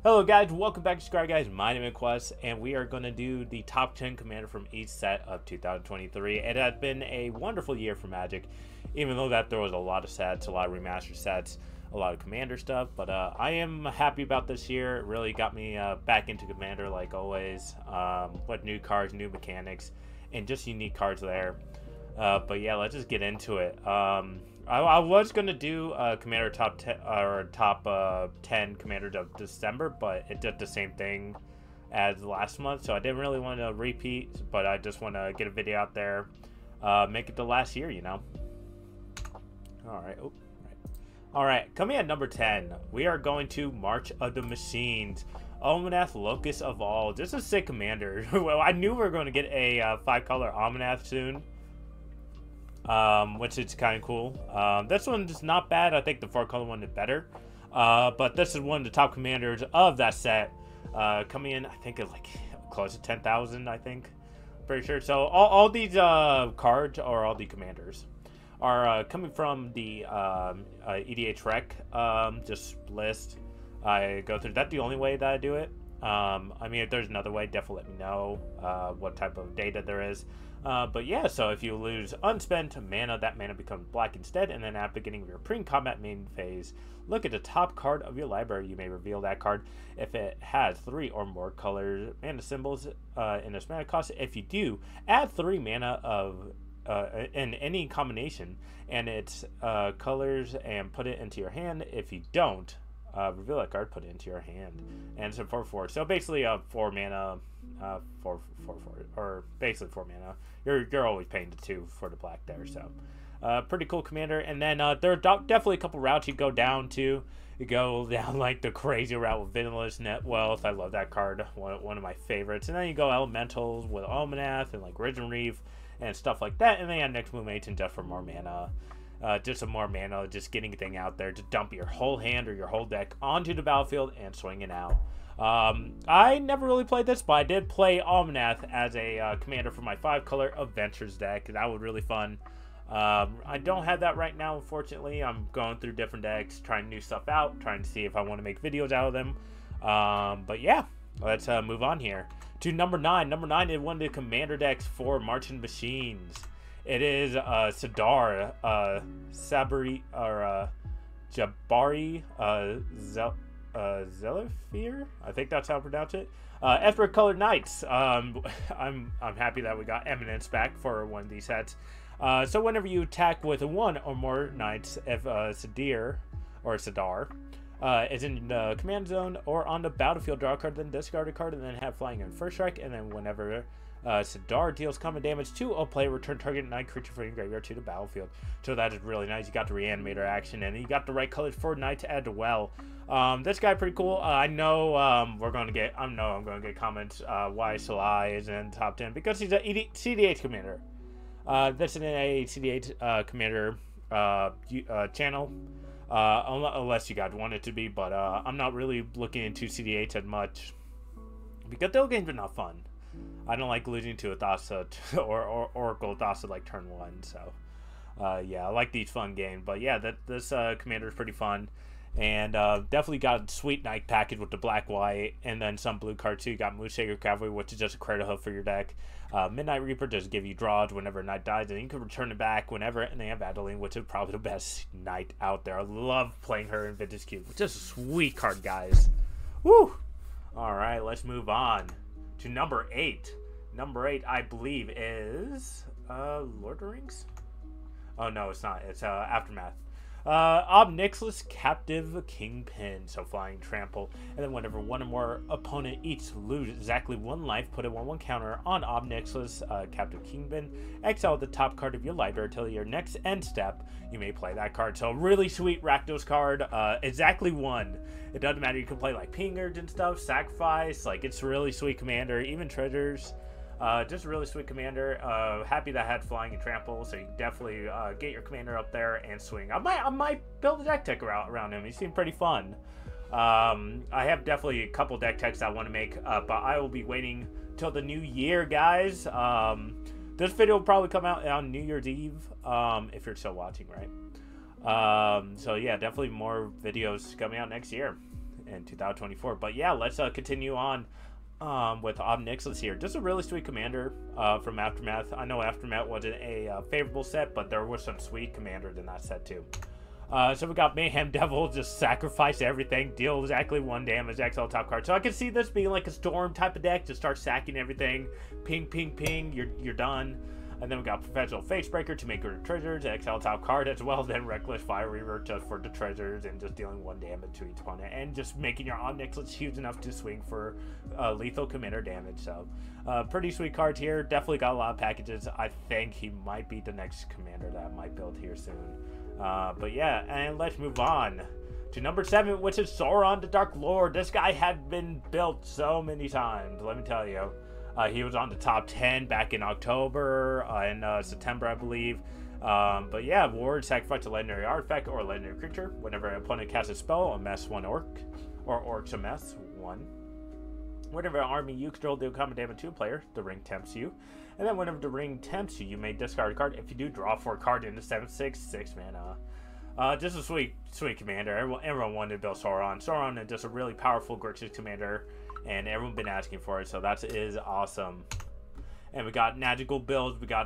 Hello guys, welcome back to Sky Guys. My name is Quest, and we are going to do the top 10 commander from each set of 2023. It has been a wonderful year for Magic, even though that there was a lot of sets, a lot of remastered sets, a lot of commander stuff. But I am happy about this year. It really got me back into commander like always, with new cards, new mechanics, and just unique cards there. But yeah, let's just get into it. I was gonna do Commander top 10 or top 10 Commander of December, but it did the same thing as last month, so I didn't really want to repeat. But I just want to get a video out there, make it the last year, you know. All right. Oh, all right. Coming at number 10, we are going to March of the Machines. Omnath Locust Evolved. This is a sick commander. Well, I knew we were going to get a 5-color Omnath soon. Which is kind of cool. This one's not bad. I think the 4-color one is better. But this is one of the top commanders of that set. Coming in, I think it's like close to 10,000, I think. Pretty sure. So all these cards, or all the commanders, are coming from the EDH Rec just list. I go through. That's the only way that I do it. I mean, if there's another way, definitely let me know what type of data there is. But yeah, so if you lose unspent mana, that mana becomes black instead, and then at the beginning of your pre-combat main phase, look at the top card of your library. You may reveal that card if it has 3 or more color mana symbols in its mana cost. If you do, add 3 mana of in any combination and its colors and put it into your hand. If you don't, reveal that card, put it into your hand, and it's a 4/4. So basically, 4 mana, 4, or basically 4 mana. You're always paying the 2 for the black there. So, pretty cool commander. And then there are definitely a couple routes you go down to. You go down like the crazy route with Viniless Net Wealth. I love that card, one of my favorites. And then you go elementals with Omnath and like Risen Reef and stuff like that. And then you have Next Moon Agent just for more mana. Just some more mana, just getting a thing out there to dump your whole hand or your whole deck onto the battlefield and swing it out. I never really played this, but I did play Omnath as a commander for my 5-color Adventures deck. That was really fun. I don't have that right now, unfortunately. I'm going through different decks, trying new stuff out, trying to see if I want to make videos out of them. But yeah, let's move on here to number 9. Number 9 is one of the commander decks for Marching Machines. It is Sidar, Sabari, or Jabari, Zelifir? I think that's how I pronounce it. Esper Colored Knights. I'm happy that we got Eminence back for one of these sets. So whenever you attack with 1 or more Knights, if Sidar is in the command zone or on the battlefield, draw a card, then discard a card, and then have flying in first strike, and then whenever Sidar deals combat damage to a player, return target Knight creature from your graveyard to the battlefield. So that is really nice. You got the Reanimator action, and you got the right colors for Knight to add to well. This guy pretty cool. I know I'm going to get comments why Salai is in top 10 because he's a CDH commander. This is a CDH commander channel. Unless you guys want it to be, but I'm not really looking into CDH as much because those games are not fun. I don't like losing to a Thassa or Oracle Thassa like turn 1. So, yeah, I like these fun games. But yeah, this commander is pretty fun. And definitely got a sweet Knight package with the black-white. And then some blue cards too. You got Moonshaker Cavalry, which is just a credit hub for your deck. Midnight Reaper just give you draws whenever a Knight dies. And you can return it back whenever. And they have Adeline, which is probably the best Knight out there. I love playing her in Vintage Cube. Just a sweet card, guys. Woo! Alright, let's move on to number 8. Number 8, I believe, is Lord of the Rings? Oh, no, it's not. It's Aftermath. Ob Nixilis Captive Kingpin. So flying trample. And then whenever one or more opponent each lose exactly 1 life, put a 1/1 counter on Ob Nixilis Captive Kingpin. Exile the top card of your library until your next end step. You may play that card. So really sweet Rakdos card. Exactly 1. It doesn't matter. You can play like Pingers and stuff. Sacrifice. Like, it's really sweet commander. Even treasures. Just a really sweet commander. Happy that I had flying and trample, so you can definitely get your commander up there and swing. I might build a deck tech around him. He seemed pretty fun. I have definitely a couple deck techs I want to make, but I will be waiting till the new year, guys. This video will probably come out on New Year's Eve, if you're still watching, right? So yeah, definitely more videos coming out next year. in 2024. But yeah, let's continue on with Ob Nixilis here. Just a really sweet commander from Aftermath. I know Aftermath wasn't a favorable set, but there was some sweet commanders in that set too. So we got Mayhem Devil, just sacrifice everything, deal exactly 1 damage, exile top card. So I can see this being like a Storm type of deck, just start sacking everything, ping, ping, ping, you're done. And then we got Professional Facebreaker to make good treasures, exile top card as well, then Reckless Fire Reaver just for the treasures and just dealing 1 damage to each opponent and just making your Ob Nixilis huge enough to swing for lethal commander damage. So pretty sweet cards here, definitely got a lot of packages. I think he might be the next commander that I might build here soon. But yeah, and let's move on to number 7, which is Sauron the Dark Lord. This guy had been built so many times, let me tell you. He was on the top 10 back in October, in September, I believe. But yeah, ward, sacrifice a legendary artifact or a legendary creature. Whenever an opponent casts a spell, a mess 1 orc, or orcs a mess 1. Whenever an army you control do combat damage to a player, the ring tempts you. And then whenever the ring tempts you, you may discard a card. If you do, draw 4 cards into 7/6, 6 mana. Just a sweet commander. Everyone wanted to build Sauron. Sauron is just a really powerful Grixis commander, and everyone's been asking for it, so that is awesome. And we got magical builds. We got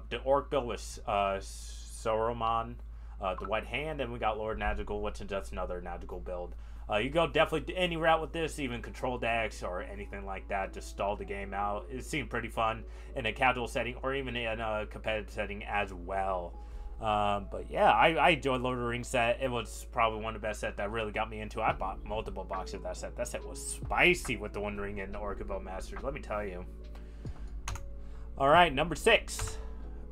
the orc build with Saruman, the White Hand, and we got Lord Magical, which is just another magical build. You go definitely any route with this, even control decks or anything like that. Just stall the game out. It seemed pretty fun in a casual setting or even in a competitive setting as well. But yeah, I enjoyed Lord of the Rings set. It was probably one of the best sets that really got me into. I bought multiple boxes of that set. That set was spicy with the One Ring and Orcaville Masters, let me tell you. Alright, number 6.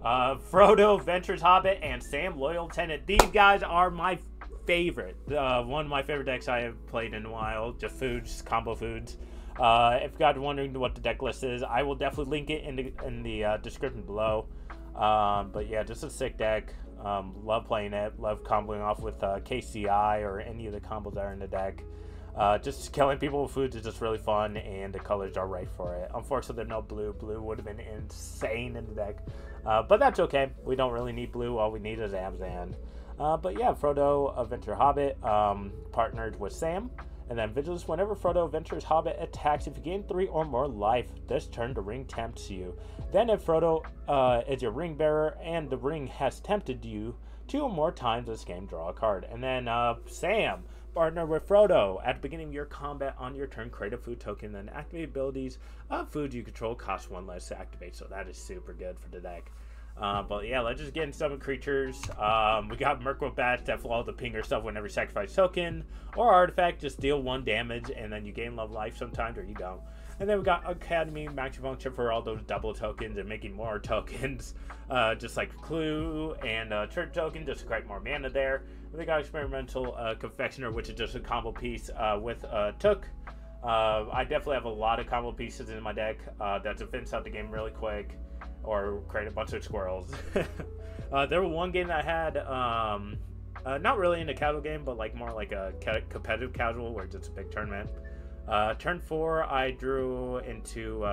Frodo, Ventress Hobbit, and Sam, Loyal Tenant. These guys are my favorite. One of my favorite decks I have played in a while. Just foods, combo foods. If you guys are wondering what the deck list is, I will definitely link it in the description below. But yeah, just a sick deck. Love playing it. Love comboing off with KCI or any of the combos that are in the deck. Just killing people with foods is just really fun, and the colors are right for it. Unfortunately, there's no blue. Blue would have been insane in the deck. But that's okay. We don't really need blue. All we need is Abzan. But yeah, Frodo, Ventress Hobbit, partnered with Sam. And then Vigilance, whenever Frodo, Ventress Hobbit attacks, if you gain 3 or more life, this turn the ring tempts you. Then if Frodo is your ring bearer and the ring has tempted you 2 or more times this game, draw a card. And then Sam, partner with Frodo. At the beginning of your combat on your turn, create a food token, then activate abilities of food you control cost 1 less to activate. So that is super good for the deck. But yeah, let's just get into some creatures. We got Mirkwood Bats that follow the pinger stuff whenever you sacrifice token or artifact, just deal 1 damage and then you gain love life sometimes or you don't. And then we got Academy Max Function for all those double tokens and making more tokens, just like Clue and Church Token, just to create more mana there. And we got Experimental Confectioner, which is just a combo piece with Took. I definitely have a lot of combo pieces in my deck that defends out the game really quick or create a bunch of squirrels. There was one game that I had, not really in a casual game, but like more like a competitive casual where it's just a big tournament. Turn 4, I drew into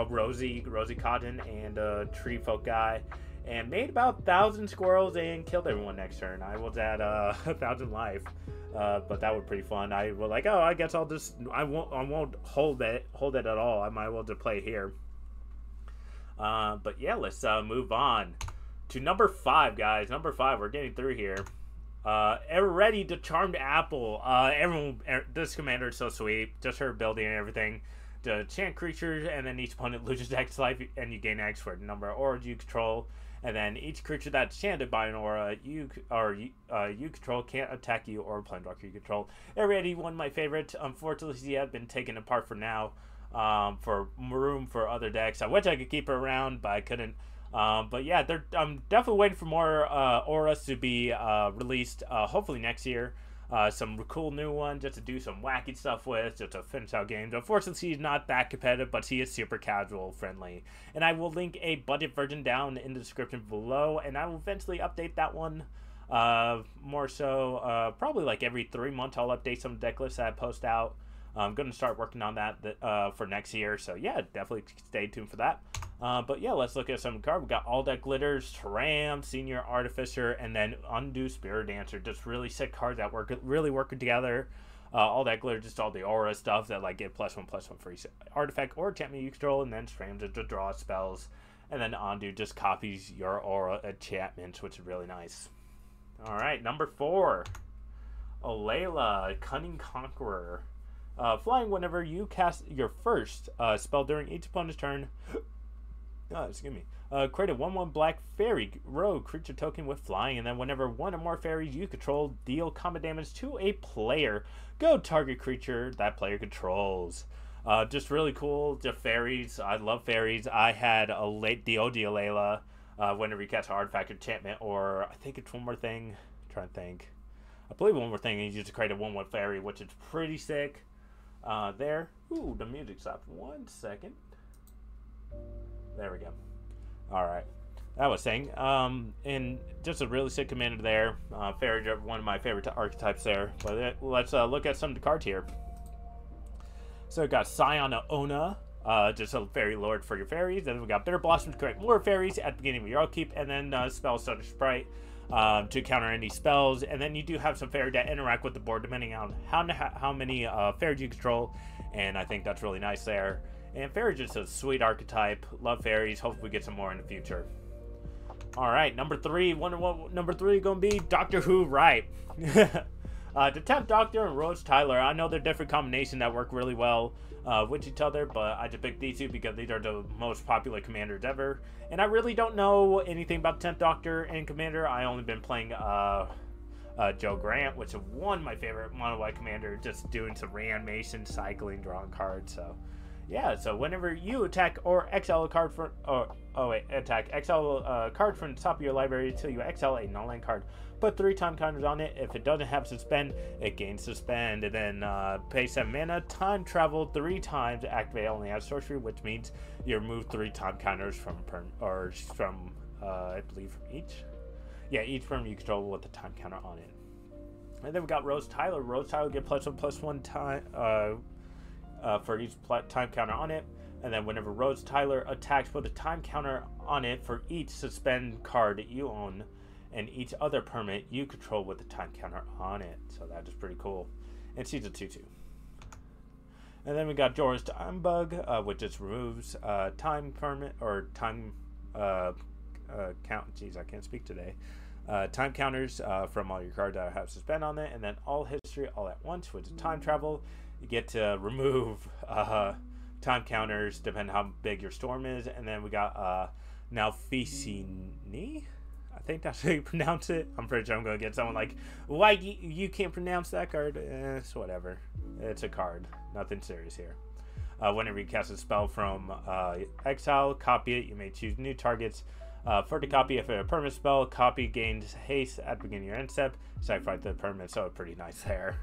Rosie Cotton and a Tree Folk guy, and made about 1,000 squirrels and killed everyone next turn. I was at 1,000 life, but that was pretty fun. I was like, oh, I guess I'll just I won't hold it at all. I might as well just play here. But yeah, let's move on to number 5, guys. Number 5, we're getting through here. Ready, the Charmed Apple. This commander is so sweet. Just her ability and everything. To chant creatures, and then each opponent loses X life, and you gain X for the number of auras you control. And then each creature that's chanted by an aura you control can't attack you or planeswalker you control. Ready, one of my favorites. Unfortunately, she has been taken apart for now. For room for other decks. I wish I could keep her around, but I couldn't. But yeah, I'm definitely waiting for more auras to be released, hopefully next year. Some cool new one just to do some wacky stuff with, just to finish out games. Unfortunately, she's not that competitive, but she is super casual friendly. And I will link a budget version down in the description below, and I will eventually update that one. More so, probably like every 3 months I'll update some deck lists that I post out. I'm going to start working on that for next year. So yeah, definitely stay tuned for that. But yeah, let's look at some cards. We got All That Glitters, Tram, Senior Artificer, and then Undo Spirit Dancer. Just really sick cards that really working together. All that glitter, just all the aura stuff that like get +1/+1 for each artifact or enchantment you control, and then Scram to draw spells, and then Undo just copies your aura enchantments, which is really nice. All right, number 4, Alayla, Cunning Conqueror. Flying whenever you cast your first spell during each opponent's turn. Excuse me. Create a 1/1 black fairy rogue creature token with flying, and then whenever one or more fairies you control deal combat damage to a player, go target creature that player controls. Just really cool. Just fairies. I love fairies. I had a late DOD Alayla whenever you cast an artifact enchantment, or I think it's one more thing. I'm trying to think. I believe one more thing, and you just create a 1/1 fairy, which is pretty sick. There. Ooh, the music stopped. 1 second. There we go. Alright. That was saying. And just a really sick commander there. Fairy, one of my favorite archetypes there. But let's look at some of the cards here. So we got Scion of Ona. Just a fairy lord for your fairies. Then we got Bitter Blossom to create more fairies at the beginning of your upkeep. And then Spell Stutter Sprite to counter any spells. And then you do have some fairy that interact with the board depending on how many fairies you control. And I think that's really nice there. And fairy is just a sweet archetype. Love fairies. Hopefully we get some more in the future. Alright, number 3. Wonder what number 3 is going to be? Doctor Who, right. The 10th Doctor and Rose Tyler. I know they're different combinations that work really well with each other, but I just picked these two because these are the most popular commanders ever. And I really don't know anything about 10th Doctor and Commander. I only been playing Joe Grant, which is one of my favorite mono white commander, just doing some reanimation, cycling, drawing cards. So yeah, so whenever you attack or exile a card from exile a card from the top of your library until you exile a non-land card, put 3 time counters on it. If it doesn't have suspend, it gains suspend. And then pay 7 mana, time travel 3 times, activate only as sorcery, which means you remove 3 time counters from I believe from each. Yeah, each perm you control with a time counter on it. And then we got Rose Tyler. Rose Tyler get +1/+1 time for each time counter on it. And then whenever Rose Tyler attacks, put a time counter on it for each suspend card that you own and each other permanent you control with a time counter on it. So that is pretty cool. And she's a 2/2. And then we got Jorah's Time Bug, which just removes time permanent or time count. Jeez, I can't speak today. Time counters from all your cards that have suspend on it, and then all history all at once, which is time travel. You get to remove time counters depending how big your storm is. And then we got Nalficini. I think that's how you pronounce it. I'm pretty sure I'm going to get someone like, why you can't pronounce that card? It's whatever. It's a card. Nothing serious here. Whenever you cast a spell from exile, copy it. You may choose new targets. For the copy, if it's a permanent spell, copy gains haste at the beginning of your end step. Sacrifice the permanent, so pretty nice there.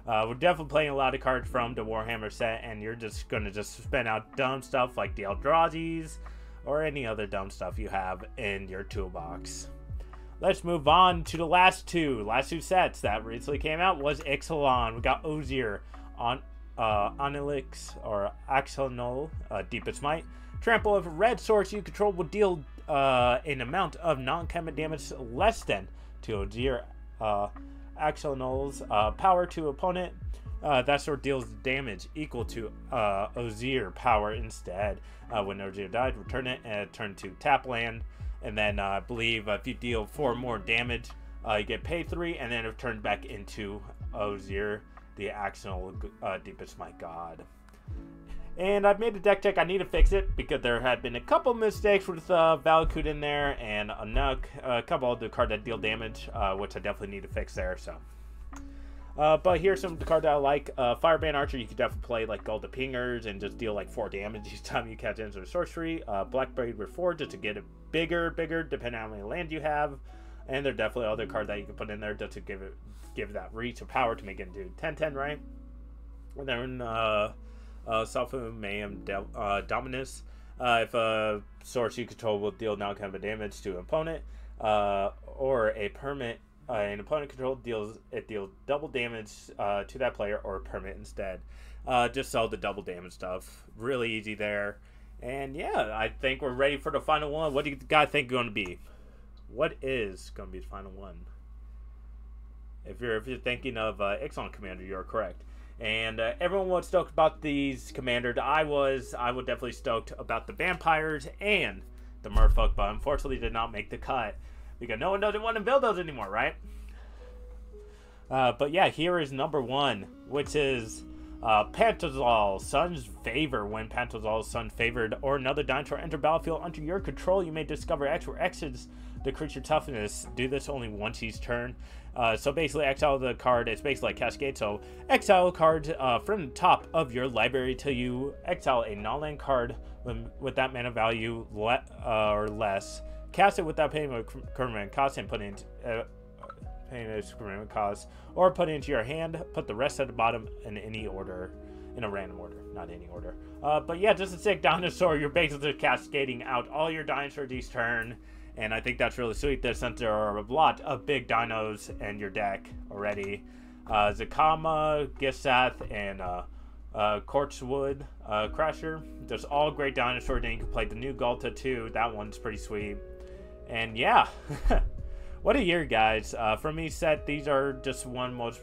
We're definitely playing a lot of cards from the Warhammer set, and you're just going to spin out dumb stuff like the Eldrazi's or any other dumb stuff you have in your toolbox. Let's move on to the last two sets that recently came out was Ixalan. We got Ozier on Onelix or Axonol, Deepest Might. Trample of a red source you control will deal an amount of non-combat damage less than to Ozier Axonol's power to opponent. That sword deals damage equal to Ozier power instead. When Ozier died, return it and turn to tap land. And then I believe if you deal 4 more damage, you get paid 3, and then it turns back into Ozier, the Axonol Deepest Might God. And I've made a deck check. I need to fix it because there had been a couple mistakes with Valakut in there and a couple of the cards that deal damage, which I definitely need to fix there. So, but here's some of the cards that I like. Fireband Archer, you could definitely play like Golden Pingers and just deal like 4 damage each time you catch into a sorcery. Blackblade Reforged just to get it bigger, depending on how many land you have. And there are definitely other cards that you can put in there just to give that reach of power to make it into 10/10, right? And then Sulfur Mayhem Dominus. If a source you control will deal non-combat damage to an opponent, or a permanent an opponent control deals double damage to that player or a permanent instead. Just sell the double damage stuff. Really easy there. And yeah, I think we're ready for the final one. What do you guys think is going to be? What is going to be the final one? If you're thinking of Ixalan Commander, you're correct. And everyone was stoked about these commanders. I would definitely stoked about the vampires and the merfolk, but unfortunately did not make the cut because no one doesn't want to build those anymore, right? But yeah, here is number 1, which is Pantazal, Sun's Favor. When Pantazal's Sun favored or another dinosaur enter battlefield under your control, you may discover X, where X is the creature toughness. Do this only once each turn. So basically, exile the card. It's basically like Cascade. So exile a card from the top of your library till you exile a non-land card with that mana value or less. Cast it without paying a permanent cost and put it into paying a permanent cost, or put it into your hand. Put the rest at the bottom in any order, in a random order, not any order. But yeah, just a sick dinosaur. You're basically cascading out all your dinosaurs each turn. And I think that's really sweet that since there are a lot of big dinos in your deck already. Zakama, Gisath, and Corchwood Crasher. There's all great dinosaurs. Then you can play the new Galta too. That one's pretty sweet. And yeah, what a year, guys. For me, set, these are just more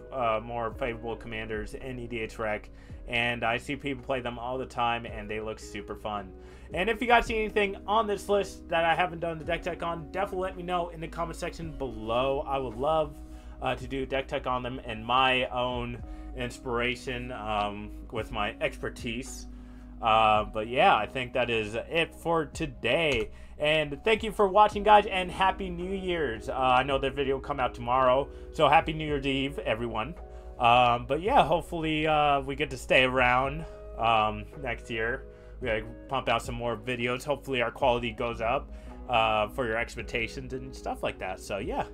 favorable commanders in EDH Rec. And I see people play them all the time, and they look super fun. And if you guys see anything on this list that I haven't done the deck tech on, definitely let me know in the comment section below. I would love to do deck tech on them and my own inspiration with my expertise. But yeah, I think that is it for today. And thank you for watching, guys, and Happy New Year's. I know that video will come out tomorrow, so Happy New Year's Eve, everyone. But yeah, hopefully we get to stay around next year. We gotta pump out some more videos. Hopefully our quality goes up for your expectations and stuff like that. So yeah.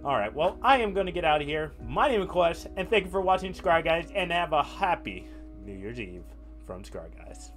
Alright, well, I am going to get out of here. My name is Quest, and thank you for watching Scry Guys, and have a happy New Year's Eve from Scry Guys.